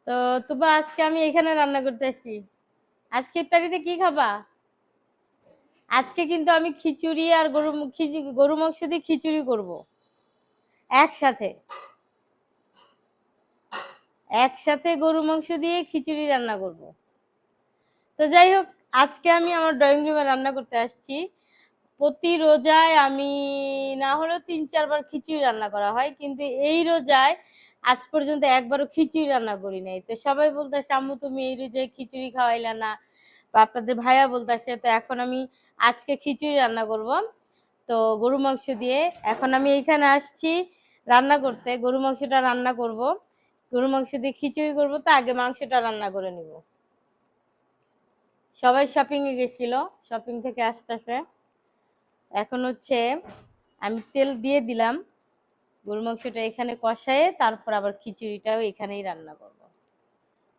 তো তুবা আজকে আমি এখানে রান্না করতে আসছি। আজকে ইফতারিতে কি খাবা? আজকে কিন্তু আমি খিচুড়ি আর গরু মাংস দিয়ে খিচুড়ি করব একসাথে। একসাথে গরু মাংস দিয়ে খিচুড়ি রান্না করব। তো যাই হোক, আজকে আমি আমার ড্রয়িং রুমে রান্না করতে আসছি। প্রতি রোজায় আমি না হলেও ৩-৪ বার খিচুড়ি রান্না করা হয়, কিন্তু এই রোজায় আজ পর্যন্ত একবারও খিচুড়ি রান্না করি নাই। তো সবাই বলতেছে, আম্মু তুমি এই রোজায় খিচুড়ি খাওয়াইলা না, বা আপনাদের ভাইয়া বলতেছে। তো এখন আমি আজকে খিচুড়ি রান্না করব, তো গরু মাংস দিয়ে। এখন আমি এইখানে আসছি রান্না করতে, গরু মাংসটা রান্না করব। গরু মাংস দিয়ে খিচুড়ি করব, তো আগে মাংসটা রান্না করে নিব। সবাই শপিং এ গেছিল, শপিং থেকে আসতেছে। এখন হচ্ছে আমি তেল দিয়ে দিলাম, গরু মাংসটা এখানে কষায়ে তারপর আবার খিচুড়িটাও এখানেই রান্না করব।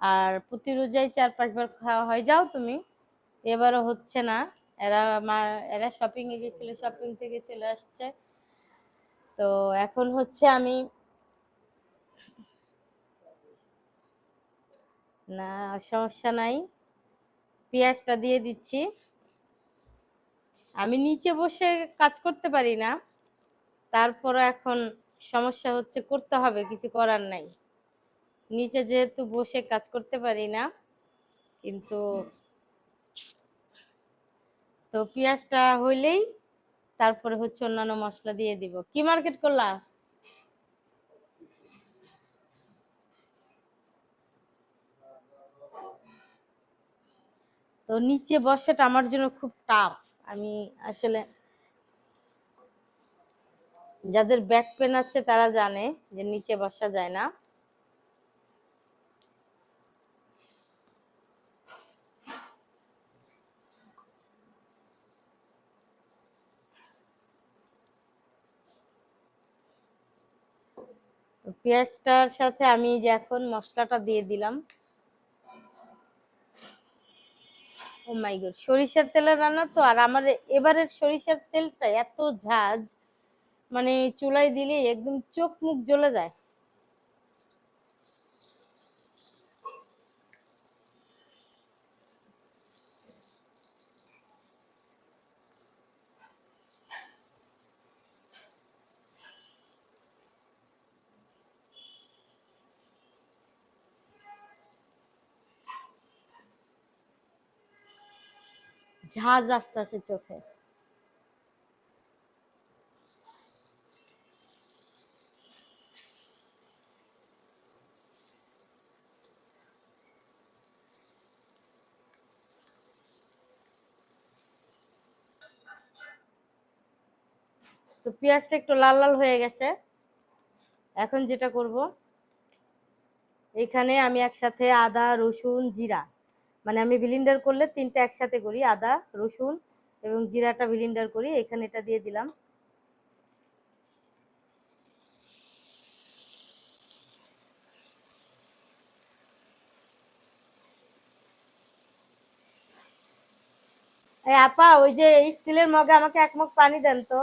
আর প্রতি রোজায় ৪-৫ বার খাওয়া হয়। যাও তুমি, এবারও হচ্ছে না। এরা এরা শপিং এ গেছিল, শপিং থেকে চলে আসছে। তো এখন হচ্ছে আমি না, সমস্যা নাই, পেঁয়াজটা দিয়ে দিচ্ছি। আমি নিচে বসে কাজ করতে পারি না, তারপরও এখন সমস্যা হচ্ছে, করতে হবে, কিছু করার নাই। নিচে যেহেতু বসে কাজ করতে পারি না, কিন্তু তো পেঁয়াজটা হইলেই তারপরে হচ্ছে অন্যান্য মশলা দিয়ে দিব। কি মার্কেট করলা? তো নিচে বসাটা আমার জন্য খুব টাফ। আমি আসলে, যাদের ব্যাক পেন আছে তারা জানে যে নিচে বসা যায় না। পেঁয়াজটার সাথে আমি যে এখন মশলাটা দিয়ে দিলাম। ও মাই গড, সরিষার তেলের রান্না তো। আর আমার এবারের সরিষার তেলটা এত ঝাঁজ, মানে চুলায় দিলে একদম চোখ মুখ জ্বলে যায়। ঝাঁজ আসতেছে চোখে। তো পেঁয়াজটা একটু লাল লাল হয়ে গেছে। এখন যেটা করব, এখানে আমি একসাথে আদা রসুন জিরা, মানে আমি ব্লেন্ডার করলে তিনটা একসাথে করি, আদা রসুন এবং জিরাটা ব্লেন্ডার করি, এখানে এটা দিয়ে দিলাম। এই আপা, ওই যে স্টিলের মগে আমাকে 1 মগ পানি দেন তো।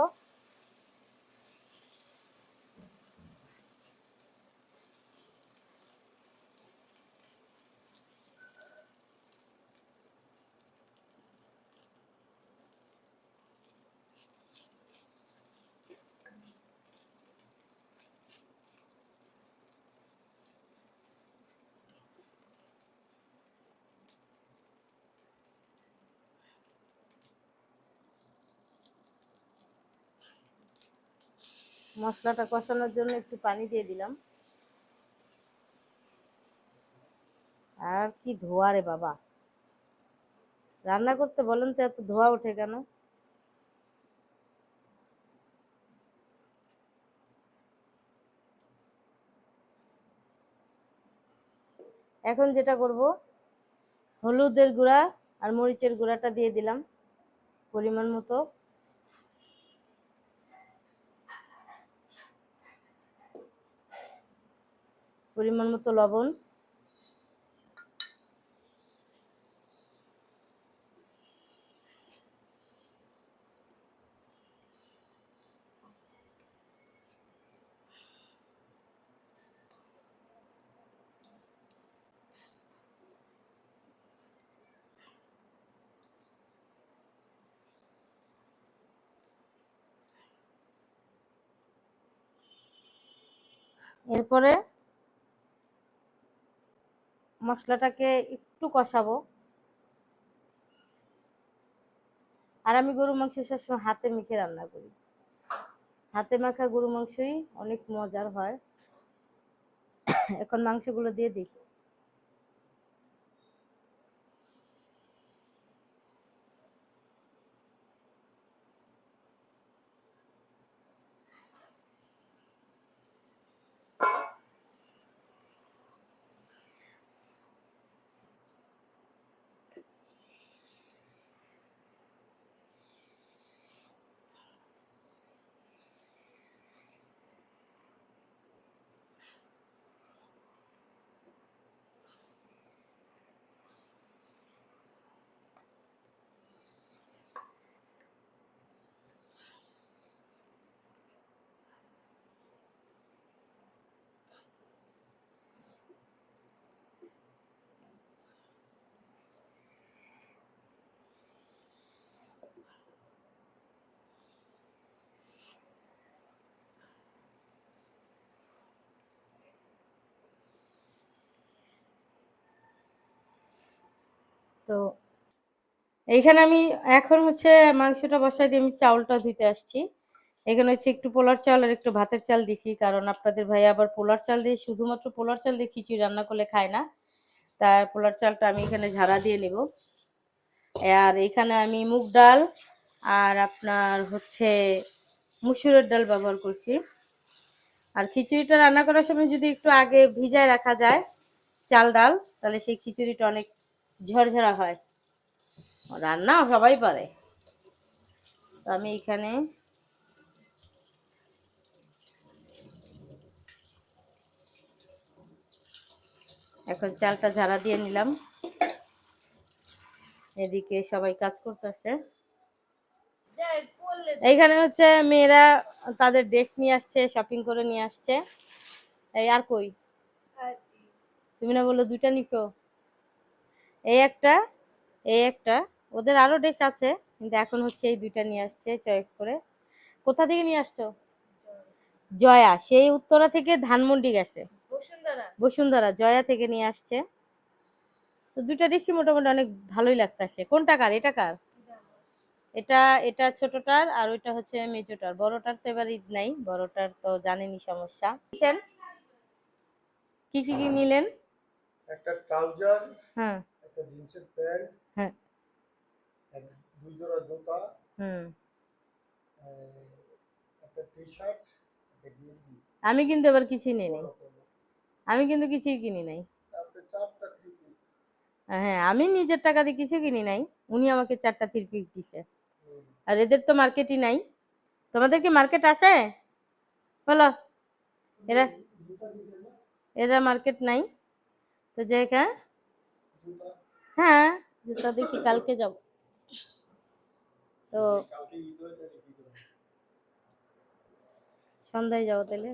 মশলাটা কষানোর জন্য একটু পানি দিয়ে দিলাম। আর কি ধোয়া রে বাবা, রান্না করতে বলেন তো এত ধোয়া ওঠে কেন? এখন যেটা করব, হলুদের গুঁড়া আর মরিচের গুঁড়াটা দিয়ে দিলাম পরিমাণ মতো। পরিমাণ মতো লবণ। এরপরে মশলাটাকে একটু কষাবো। আর আমি গরু মাংস সবসময় হাতে মেখে রান্না করি। হাতে মাখা গরু মাংসই অনেক মজার হয়। এখন মাংসগুলো দিয়ে দিই। তো এইখানে আমি এখন হচ্ছে মাংসটা বসাই দিয়ে আমি চাউলটা ধুইতে আসছি। এখানে হচ্ছে একটু পোলার চাল আর একটু ভাতের চাল দিছি, কারণ আপনাদের ভাই আবার পোলার চাল দিয়ে, শুধুমাত্র পোলার চাল দিয়ে খিচুড়ি রান্না করলে খায় না। তাই পোলার চালটা আমি এখানে ঝাড়া দিয়ে নেব। আর এখানে আমি মুগ ডাল আর আপনার হচ্ছে মুসুরের ডাল ব্যবহার করছি। আর খিচুড়িটা রান্না করার সময় যদি একটু আগে ভিজায় রাখা যায় চাল ডাল, তাহলে সেই খিচুড়িটা অনেক ঝরঝরা হয়। রান্না সবাই পারে। তো আমি এখানে এখন চালটা ঝাড়া দিয়ে নিলাম। এদিকে সবাই কাজ করতেছে। এইখানে হচ্ছে মেয়েরা তাদের ড্রেস নিয়ে আসছে, শপিং করে নিয়ে আসছে। এই আর কই তুমি না বললো দুইটা নিছো? এই একটা, এই একটা। ওদের আরো ড্রেস আছে, কিন্তু এখন হচ্ছে এই দুইটা নিয়ে আসছে চয়েস করে। কোথা থেকে নিয়ে আসছো? জয়া, সেই উত্তরা থেকে ধানমন্ডি গেছে। বসুন্ধরা জয়া থেকে নিয়ে আসছে। তো দুইটা ড্রেসই মোটামুটি অনেক ভালোই লাগতেছে। কোনটা কার? এটা কার? এটা এটা ছোটটার, আর ওইটা হচ্ছে মেজোটার। বড়টার তো এবার ঈদ নাই, বড়টার তো জানেনই সমস্যা। কি কি কি নিলেন? একটা ট্রাউজার, হ্যাঁ একটা জিন্সের প্যান্ট, হ্যাঁ। দুই জোড়া জুতা, হুম। একটা টি শার্ট, একটা গেঞ্জি। আমি কিন্তু এবার কিছুই নেই নাই, আমি কিন্তু কিছুই কিনি নাই। তারপরে চারটা থ্রি পিস। হ্যাঁ, আমি নিজের টাকা দিয়ে কিছু কিনি নাই। উনি আমাকে 4টা 3 পিস দিছে। আর এদের তো মার্কেটই নাই। তোমাদের কি মার্কেট আছে বলো? এরা এরা মার্কেট নাই। তো জায়গা, হ্যাঁ জুতা দেখি কালকে যাব। তো সন্ধ্যায় যাবো তাহলে।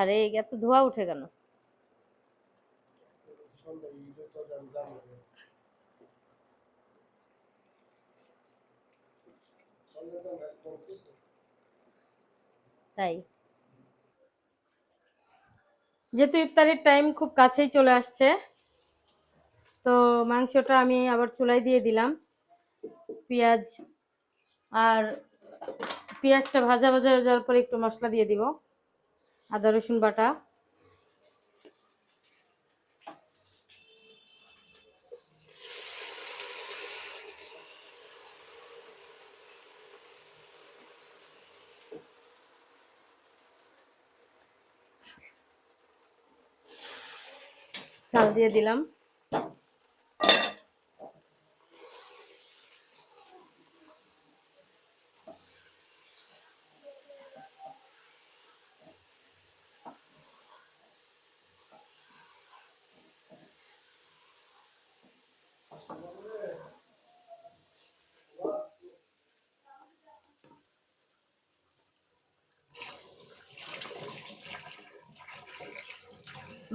আরে এত ধোয়া উঠে কেন? তাই যেহেতু ইফতারের টাইম খুব কাছেই চলে আসছে, তো মাংসটা আমি আবার চুলায় দিয়ে দিলাম। পেঁয়াজ আর পেঁয়াজটা ভাজা ভাজা হয়ে যাওয়ার পরে একটু মশলা দিয়ে দিব, আদা রসুন বাটা। চাল দিয়ে দিলাম।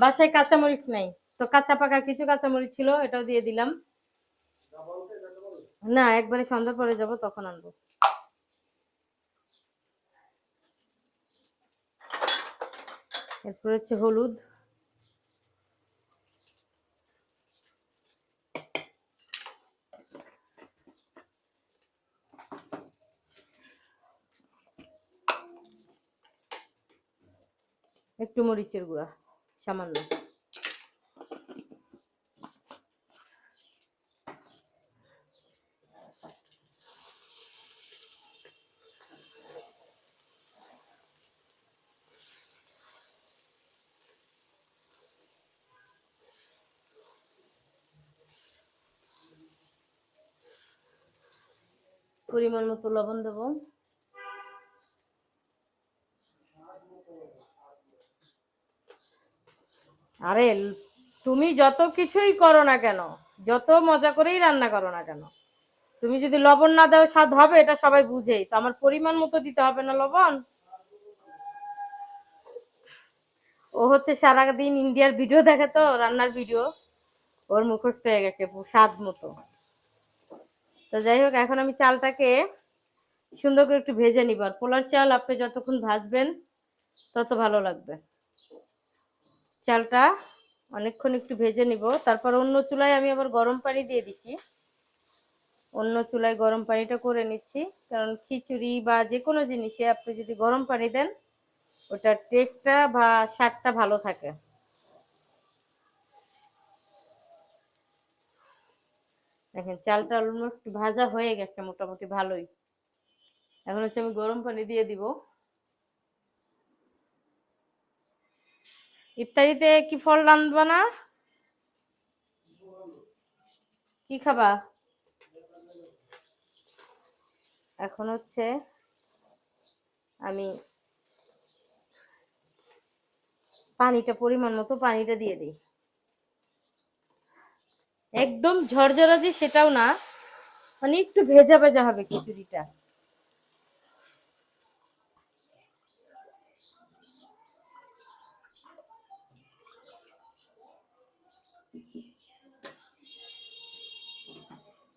বাসায় কাঁচামরিচ নাই, তো কাঁচা পাকা কিছু কাঁচামরিচ ছিল, এটাও দিয়ে দিলাম। না, একবারে সন্ধ্যার পরে যাব তখন আনবো। এরপর হচ্ছে হলুদ, একটু মরিচের গুঁড়া সামান্য, পরিমাণ মতো লবণ দেবো। আরে তুমি যত কিছুই করো না কেন, যত মজা করেই রান্না করো না কেন, তুমি যদি লবণ না দাও স্বাদ হবে এটা সবাই বুঝেই, তো আমার পরিমাণ মতো দিতে হবে না লবণ? ও হচ্ছে সারাদিন ইন্ডিয়ার ভিডিও দেখে তো, রান্নার ভিডিও, ওর মুখস্থ হয়ে গেছে স্বাদ মতো। তো যাই হোক, এখন আমি চালটাকে সুন্দর করে একটু ভেজে নিব। আর পোলার চাল আপনি যতক্ষণ ভাজবেন তত ভালো লাগবে। চালটা অনেকক্ষণ একটু ভেজে নিব, তারপর অন্য চুলায় আমি আবার গরম পানি দিয়ে দিচ্ছি। অন্য চুলায় গরম পানিটা করে নিচ্ছি, কারণ খিচুড়ি বা যে কোনো জিনিসে আপনি যদি গরম পানি দেন ওটার টেস্টটা বা স্বাদটা ভালো থাকে। দেখেন চালটা অলমোস্ট ভাজা হয়ে গেছে মোটামুটি ভালোই। এখন হচ্ছে আমি গরম পানি দিয়ে দিব। ইফতারিতে কি ফল রাঁধবা না? কি খাবা? এখন হচ্ছে আমি পানিটা পরিমাণ মতো পানিটা দিয়ে দিই। একদম ঝরঝরা যে সেটাও না, মানে একটু ভেজা ভেজা হবে খিচুড়িটা।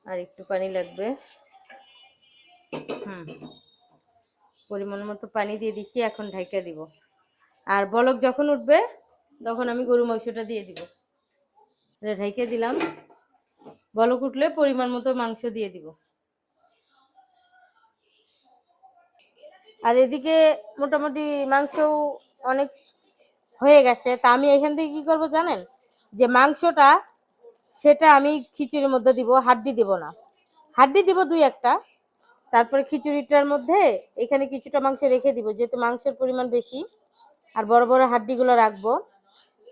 আর একটু পানি লাগবে। হুম, পরিমাণ মতো পানি দিয়ে দিচ্ছি, এখন ঢাইকা দিব। আর বলক যখন উঠবে তখন আমি গরু মাংসটা দিয়ে দিব। ঢাইকা দিলাম, বলক উঠলে পরিমাণ মতো মাংস দিয়ে দিব। আর এদিকে মোটামুটি মাংস অনেক হয়ে গেছে, তা আমি এখান থেকে কি করব জানেন, যে মাংসটা সেটা আমি খিচুড়ির মধ্যে দিব, হাড্ডি দিব না। হাড্ডি দিব দুই একটা, তারপরে খিচুড়িটার মধ্যে এখানে কিছুটা মাংস রেখে দিব, যেহেতু মাংসের পরিমাণ বেশি। আর বড় বড় হাড্ডিগুলো রাখবো,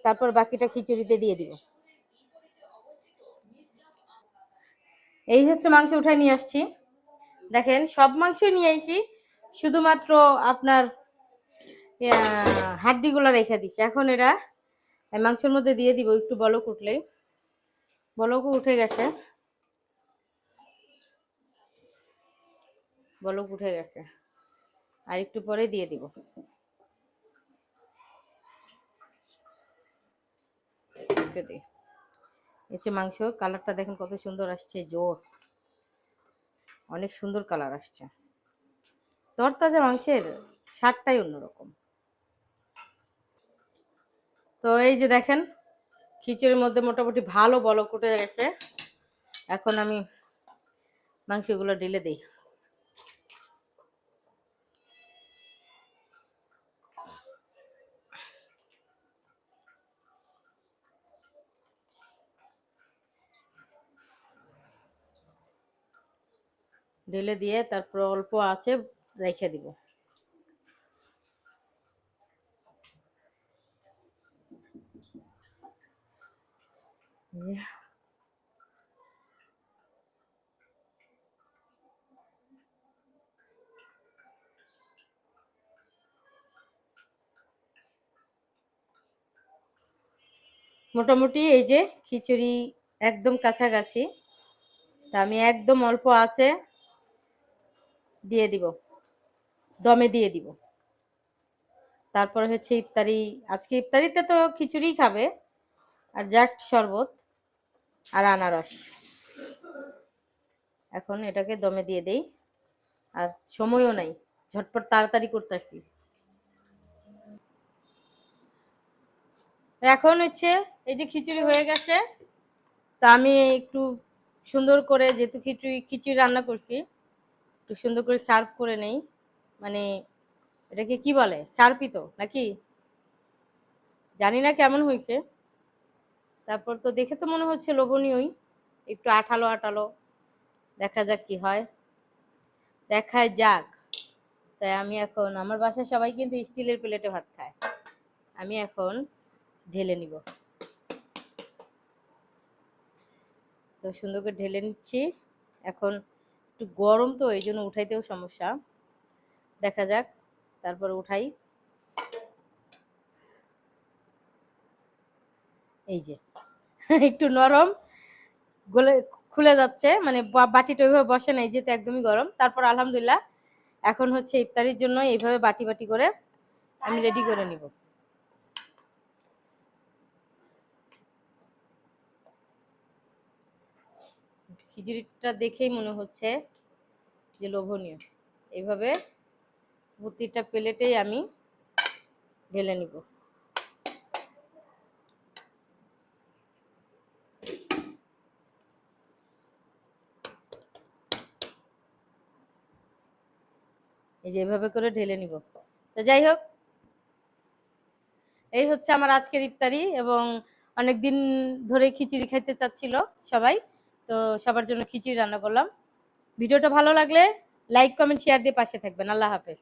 তারপর বাকিটা খিচুড়িতে দিয়ে দিব। এই হচ্ছে মাংস উঠাই নিয়ে আসছি, দেখেন সব মাংসই নিয়ে আসি, শুধুমাত্র আপনার হাড্ডিগুলো রেখে দিচ্ছি। এখন এরা মাংসের মধ্যে দিয়ে দিব, একটু বলক উঠলেই। বলকও উঠে গেছে, বলক উঠে গেছে, আর একটু পরে দিয়ে দিব। এই যে মাংস কালারটা দেখেন কত সুন্দর আসছে, জোর, অনেক সুন্দর কালার আসছে। তরতাজা মাংসের স্বাদটাই অন্যরকম। তো এই যে দেখেন খিচুড়ির মধ্যে মোটামুটি ভালো বলক উঠে গেছে। এখন আমি মাংসগুলো ঢেলে দিই। ঢেলে দিয়ে তারপর অল্প আছে রেখে দিব। মোটামুটি এই যে খিচুড়ি একদম কাছাকাছি, তা আমি একদম অল্প আছে দিয়ে দিব, দমে দিয়ে দিব। তারপর হচ্ছে ইফতারি, আজকে ইফতারিতে তো খিচুড়ি খাবে, আর জাস্ট শরবত আর আনারস। এখন এটাকে দমে দিয়ে দেই, আর সময়ও নাই, ঝটপট তাড়াতাড়ি করতেছি। তো এখন হচ্ছে এই যে খিচুড়ি হয়ে গেছে, তা আমি একটু সুন্দর করে, যেহেতু খিচুড়ি খিচুড়ি রান্না করছি, একটু সুন্দর করে সার্ভ করে নেই। মানে এটাকে কি বলে, সার্ভই তো নাকি, জানি না কেমন হয়েছে। তারপর তো দেখে তো মনে হচ্ছে লোভনীয়ই, একটু আঠালো আঠালো। দেখা যাক কি হয়, দেখায় যাক। তাই আমি এখন, আমার বাসায় সবাই কিন্তু স্টিলের প্লেটে ভাত খায়, আমি এখন ঢেলে নিব। তো সুন্দর করে ঢেলে নিচ্ছি। এখন একটু গরম তো, এই জন্য উঠাইতেও সমস্যা, দেখা যাক। তারপর উঠাই, এই যে একটু নরম, গলে খুলে যাচ্ছে, মানে বাটিটা ওইভাবে বসে নাই যেহেতু একদমই গরম। তারপর আলহামদুলিল্লাহ এখন হচ্ছে ইফতারির জন্য এইভাবে বাটি বাটি করে আমি রেডি করে নিব। খিচুড়িটা দেখেই মনে হচ্ছে যে লোভনীয়। এইভাবে প্রতিটা প্লেটেই আমি ঢেলে নিব। এই যে এভাবে করে ঢেলে নিব। তো যাই হোক, এই হচ্ছে আমার আজকের ইফতারি, এবং অনেক দিন ধরে খিচুড়ি খাইতে চাচ্ছিল সবাই, তো সবার জন্য খিচুড়ি রান্না করলাম। ভিডিওটা ভালো লাগলে লাইক কমেন্ট শেয়ার দিয়ে পাশে থাকবেন। আল্লাহ হাফেজ।